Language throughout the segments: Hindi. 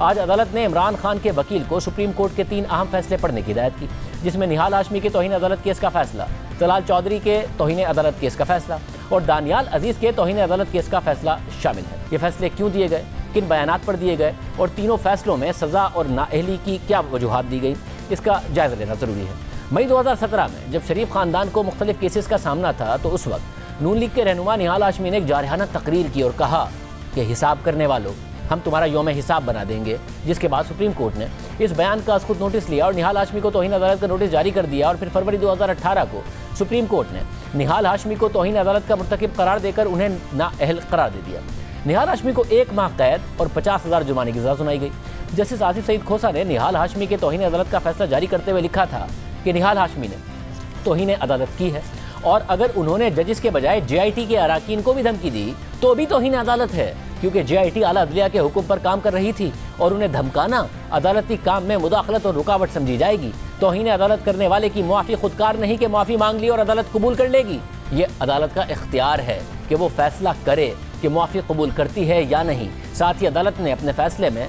आज अदालत ने इमरान खान के वकील को सुप्रीम कोर्ट के 3 अहम फैसले पढ़ने की हिदायत की, जिसमें निहाल हाशमी के तौहीन अदालत केस का फैसला, तलाल चौधरी के तौहीन अदालत केस का फैसला और दानियाल अजीज के तौहीन अदालत केस का फैसला शामिल है। ये फैसले क्यों दिए गए, किन बयानात पर दिए गए और तीनों फैसलों में सजा और नाअहली की क्या वजूहात दी गई, इसका जायजा लेना जरूरी है। मई 2017 में जब शरीफ खानदान को मुख्तलिफ केसेस का सामना था तो उस वक्त नून लीग के रहनुमा निहाल हाशमी ने एक जारहाना तकरीर की और कहा कि हिसाब करने वालों, हम तुम्हारा यौम हिसाब बना देंगे, जिसके बाद सुप्रीम कोर्ट ने इस बयान का खुद नोटिस लिया और निहाल हाशमी को तौहीन अदालत का नोटिस जारी कर दिया। और फिर फरवरी 2018 को सुप्रीम कोर्ट ने निहाल हाशमी को तौहीन अदालत का मुर्तकिब करार देकर उन्हें नाअहल करार दे दिया। निहाल हाशमी को 1 माह कैद और 50,000 जुर्माने की सजा सुनाई गई। जस्टिस आसिफ सईद खोसा ने निहाल हाशमी के तौहीन अदालत का फैसला जारी करते हुए लिखा था कि निहाल हाशमी ने तौहीन अदालत की है और अगर उन्होंने जजिस के बजाय JIT के अराकीन को भी धमकी दी तो भी तौहीन अदालत है, क्योंकि JIT आला अदलिया के हुक्म पर काम कर रही थी और उन्हें धमकाना अदालती काम में मुदाखलत और रुकावट समझी जाएगी। तौहीन अदालत करने वाले की मुआफ़ी खुदकार नहीं कि मुआफ़ी मांग ली और अदालत कबूल कर लेगी। ये अदालत का इख्तियार है कि वो फैसला करे कि मुआफ़ी कबूल करती है या नहीं। साथ ही अदालत ने अपने फैसले में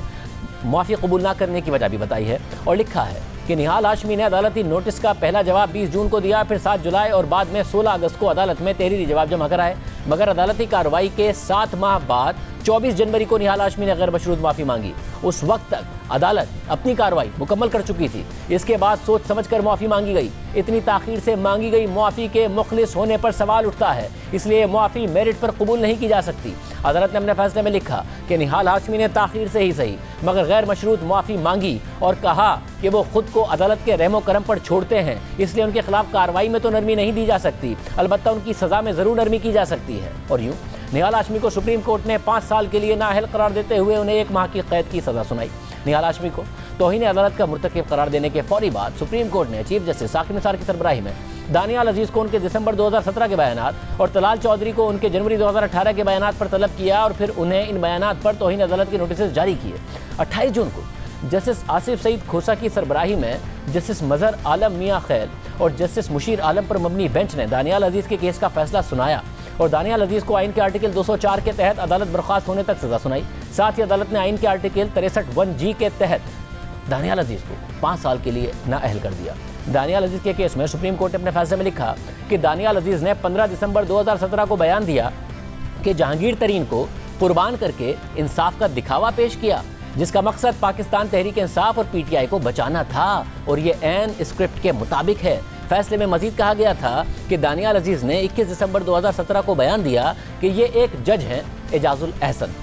मुआफ़ी कबूल ना करने की वजह भी बताई है और लिखा है कि निहाल हाशमी ने अदालती नोटिस का पहला जवाब 20 जून को दिया, फिर 7 जुलाई और बाद में 16 अगस्त को अदालत में तहरीरी जवाब जमा कराए, मगर अदालती कार्रवाई के 7 माह बाद 24 जनवरी को निहाल हाशमी ने गैर मशरूत माफ़ी मांगी। उस वक्त तक अदालत अपनी कार्रवाई मुकम्मल कर चुकी थी। इसके बाद सोच समझकर माफ़ी मांगी गई। इतनी ताख़ीर से मांगी गई माफ़ी के मुखलिस होने पर सवाल उठता है, इसलिए माफ़ी मेरिट पर कबूल नहीं की जा सकती। अदालत ने अपने फैसले में लिखा कि निहाल हाशमी ने ताख़ीर से ही सही मगर गैर मशरूत माफ़ी मांगी और कहा कि वो खुद को अदालत के रहमो करम पर छोड़ते हैं, इसलिए उनके खिलाफ कार्रवाई में तो नरमी नहीं दी जा सकती, अलबत्ता उनकी सज़ा में ज़रूर नरमी की जा सकती है। और यूँ निहाल हाशमी को सुप्रीम कोर्ट ने 5 साल के लिए नाअहल करार देते हुए उन्हें 1 माह की कैद की सज़ा सुनाई। निहाल हाशमी को तौहीन अदालत का मुर्तकिब करार देने के फौरी बाद सुप्रीम कोर्ट ने चीफ जस्टिस साकिब निसार की सरबराही में दानियाल अजीज को उनके दिसंबर 2017 के बयानात और तलाल चौधरी को उनके जनवरी 2018 के बयानात पर तलब किया और फिर उन्हें इन बयानात पर तौहीन अदालत के नोटिस जारी किए। 28 जून को जस्टिस आसिफ सईद खोसा की सरबराही में जस्टिस मजहर आलम मियाँ खैल और जस्टिस मुशीर आलम पर मबनी बेंच ने दानियाल अजीज के केस का फैसला सुनाया और दानियाल अजीज को आइन के आर्टिकल 204 के तहत अदालत बर्खास्त होने तक सजा सुनाई। साथ ही अदालत ने आइन के आर्टिकल 63(1)G के तहत दानियाल अजीज को 5 साल के लिए नाअहल कर दिया। दानियाल अजीज के केस में सुप्रीम कोर्ट ने अपने फैसले में लिखा कि दानियाल अजीज ने 15 दिसंबर 2017 को बयान दिया कि जहांगीर तरीन को कुर्बान करके इंसाफ का दिखावा पेश किया, जिसका मकसद पाकिस्तान तहरीक इंसाफ और PTI को बचाना था और ये ऐन स्क्रिप्ट के मुताबिक है। फैसले में मजीद कहा गया था कि दानियाल अजीज ने 21 दिसंबर 2017 को बयान दिया कि ये एक जज हैं एजाजुल एहसन,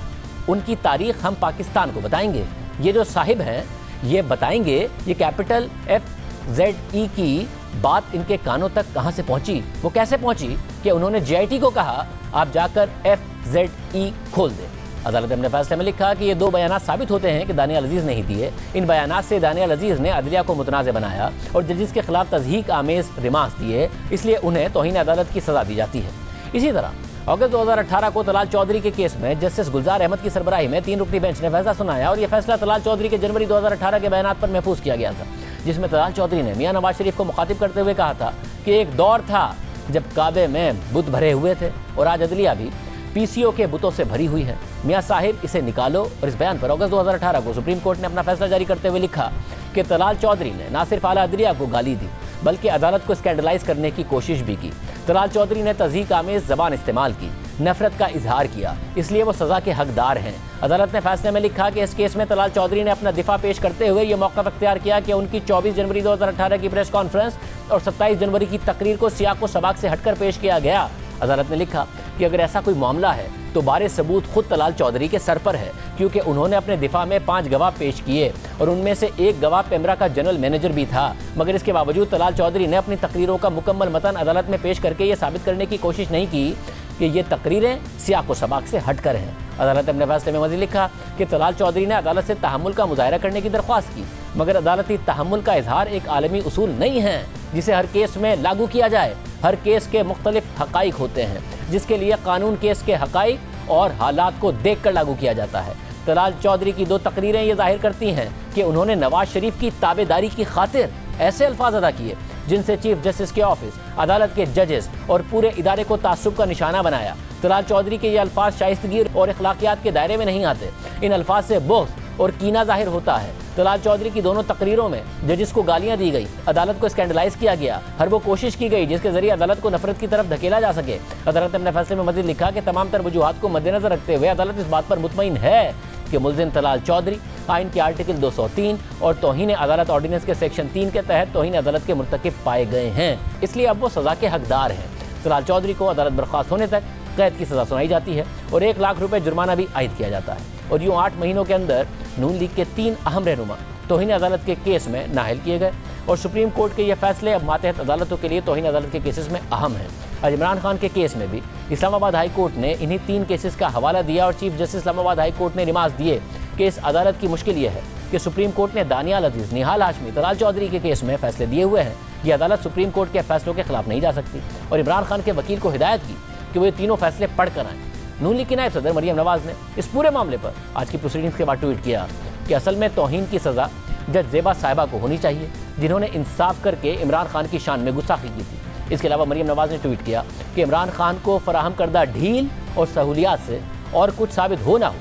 उनकी तारीख हम पाकिस्तान को बताएंगे। ये जो साहिब हैं ये बताएंगे ये कैपिटल FZE की बात इनके कानों तक कहां से पहुंची, वो कैसे पहुंची कि उन्होंने JIT को कहा आप जाकर FZE खोल दें। अदालत ने अपने फैसले में लिखा कि ये 2 बयानात साबित होते हैं कि दानियाल अजीज ने ही दिए। इन बयानात से दानियाल अजीज ने अदलिया को मुतनाज़ बनाया और जजिस के खिलाफ तज़हीक आमेज रिमार्क्स दिए, इसलिए उन्हें तौहीन अदालत की सज़ा दी जाती है। इसी तरह अगस्त 2018 को तलाल चौधरी के केस में जस्टिस गुलजार अहमद की सरबराही में 3 रुकनी बेंच ने फैसला सुनाया और यह फैसला तलाल चौधरी के जनवरी 2018 के बयानात पर महफूज किया गया था, जिसमें तलाल चौधरी ने मियां नवाज शरीफ को मुखातिब करते हुए कहा था कि एक दौर था जब काबे में बुत भरे हुए थे और आज अदलिया भी PCO के बुतों से भरी हुई है। मियां साहिब इसे निकालो। और इस बयान पर अगस्त 2018 को सुप्रीम कोर्ट ने अपना फैसला जारी करते हुए लिखा कि तलाल चौधरी ने न सिर्फ आला अदलिया को गाली दी बल्कि अदालत को स्कैंडलाइज करने की कोशिश भी की। तलाल चौधरी ने तज़हीक आमेज ज़बान इस्तेमाल की, नफरत का इजहार किया, इसलिए वो सज़ा के हकदार हैं। अदालत ने फैसले में लिखा कि इस केस में तलाल चौधरी ने अपना दिफा पेश करते हुए ये मौका अख्तियार किया कि उनकी 24 जनवरी 2018 की प्रेस कॉन्फ्रेंस और 27 जनवरी की तकरीर को सियाक व सबाक से हटकर पेश किया गया। अदालत ने लिखा कि अगर ऐसा कोई मामला है तो बारे सबूत खुद तलाल चौधरी के सर पर है, क्योंकि उन्होंने अपने दिफा में 5 गवाह पेश किए और उनमें से एक गवाह पेमरा का जनरल मैनेजर भी था। मगर इसके बावजूद तलाल चौधरी ने अपनी तकरीरों का मुकम्मल मतन अदालत में पेश करके ये साबित करने की कोशिश नहीं की कि ये तकरीरें सियाक व सबाक से हटकर हैं। अदालत ने अपने फैसले में मज़ीद लिखा कि तलाल चौधरी ने अदालत से तहम्मुल का मुजाहरा करने की दरख्वास्त की, मगर अदालती तहम्मुल का इजहार एक आलमी उसूल नहीं है जिसे हर केस में लागू किया जाए। हर केस के मुख्तलिफ हक़ाइक़ होते हैं जिसके लिए कानून केस के हक़ाइक़ और हालात को देख कर लागू किया जाता है। तलाल चौधरी की 2 तकरीरें ये जाहिर करती हैं कि उन्होंने नवाज शरीफ की ताबेदारी की खातिर ऐसे अल्फाज अदा किए जिनसे चीफ जस्टिस के ऑफिस, अदालत के जजेस और पूरे इदारे को तासुब का निशाना बनाया। तलाल चौधरी के ये अल्फाज शाइस्तगी और अखलाकियात के दायरे में नहीं आते। इन अल्फाज से बुग़्ज़ और कीना जाहिर होता है। तलाल चौधरी की दोनों तकरीरों में जजिस को गालियां दी गई, अदालत को स्कैंडलाइज किया गया, हर वो कोशिश की गई जिसके जरिए अदालत को नफरत की तरफ धकेला जा सके। अदालत ने अपने फैसले में मजीद लिखा कि तमाम तर वजूहात को मद्देनजर रखते हुए अदालत इस बात पर मुतमईन है कि मुल्जिम तलाल चौधरी आइन के आर्टिकल 203 और तौहीन अदालत ऑर्डिनेंस के सेक्शन 3 के तहत तौहीन अदालत के मुर्तकिब पाए गए हैं, इसलिए अब वो सजा के हकदार हैं। तलाल चौधरी को अदालत बर्खास्त होने तक कैद की सजा सुनाई जाती है और 1 लाख रुपए जुर्माना भी आयद किया जाता है। और यूँ 8 महीनों के अंदर नून लीग के 3 अहम रहनुमा तौहीन अदालत के केस में नाअहल किए गए और सुप्रीम कोर्ट के ये फैसले अब मातहत अदालतों के लिए तौहीन अदालत के केसेस में अहम हैं। आज इमरान खान के केस में भी इस्लामाबाद हाई कोर्ट ने इन्हीं 3 केसेस का हवाला दिया और chief justice Islamabad high court ने रिमार्क दिए कि इस अदालत की मुश्किल यह है कि सुप्रीम कोर्ट ने दानियाल अजीज, निहाल हाशमी, तलाल चौधरी के केस में फैसले दिए हुए हैं। ये अदालत सुप्रीम कोर्ट के फैसलों के खिलाफ नहीं जा सकती और इमरान खान के वकील को हिदायत की कि वो ये तीनों फैसले पढ़ कर आएँ। नून लीग की नायब सदर मरियम नवाज ने इस पूरे मामले पर आज की प्रोसीडिंग्स के बाद ट्वीट किया कि असल में तौहीन की सज़ा जज ज़ेबा साहिबा को होनी चाहिए, जिन्होंने इंसाफ करके इमरान खान की शान में गुस्ताखी की थी। इसके अलावा मरियम नवाज ने ट्वीट किया कि इमरान खान को फराहम करदा ढील और सहूलियात से और कुछ साबित हो ना हो,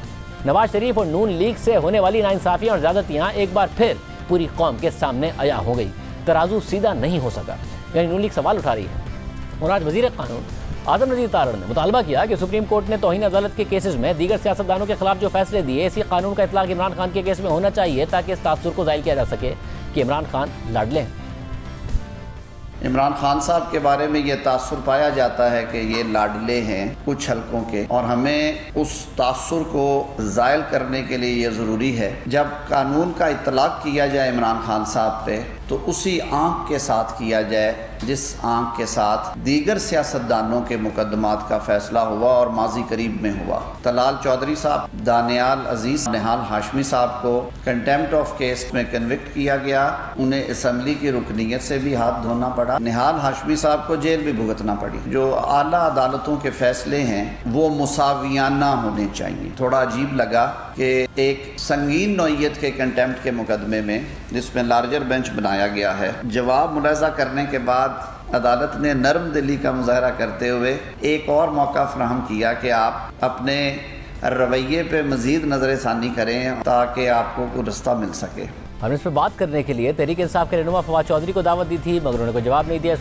नवाज शरीफ और नून लीग से होने वाली नाइंसाफियाँ और ज़्यादतियाँ एक बार फिर पूरी कौम के सामने अया हो गई। तराजू सीधा नहीं हो सका, यानी नून लीग सवाल उठा रही है। और आज वज़ीर क़ानून आज़म नज़ीर तारड़ ने मुतालबा किया कि सुप्रीम कोर्ट ने तौहीन अदालत के केसेस में दीगर सियासतदानों के खिलाफ जो फैसले दिए, इसी कानून का इतलाक़ इमरान खान के केस में होना चाहिए ताकि इस तासुर को ज़ाहिर किया जा सके कि इमरान खान लाडले हैं। इमरान खान साहब के बारे में ये तासुर पाया जाता है कि ये लाडले हैं कुछ हलकों के, और हमें उस तासुर को ज़ायल करने के लिए ये ज़रूरी है जब कानून का इतलाक़ किया जाए इमरान खान साहब पे तो उसी आंख के साथ किया जाए जिस आंख के साथ दीगर सियासतदानों के मुकदमात का फैसला हुआ और माजी करीब में हुआ। तलाल चौधरी साहब, दानियाल अजीज, निहाल हाशमी साहब को कंटेम्प्ट ऑफ केस में कन्विक्ट किया गया, उन्हें असम्बली की रुकनीयत से भी हाथ धोना पड़ा। निहाल हाशमी साहब को जेल भी भुगतना पड़ी। जो आला अदालतों के फैसले हैं वो मुसावियाना होने चाहिए। थोड़ा अजीब लगा कि एक संगीन नौइयत के कंटेम्प्ट के मुकदमे में जिसमें लार्जर बेंच बनाया गया है, जवाब मुलाजा करने के बाद अदालत ने नरम दिली का मुजाहरा करते हुए एक और मौका फराहम किया कि आप अपने रवैये पे मज़ीद नज़र-ए-सानी करें ताकि आपको कोई रास्ता मिल सके। हमने इस पर बात करने के लिए तहरीक इंसाफ के रहनुमा फवाद चौधरी को दावत दी थी, मगर उन्होंने कोई जवाब नहीं दिया।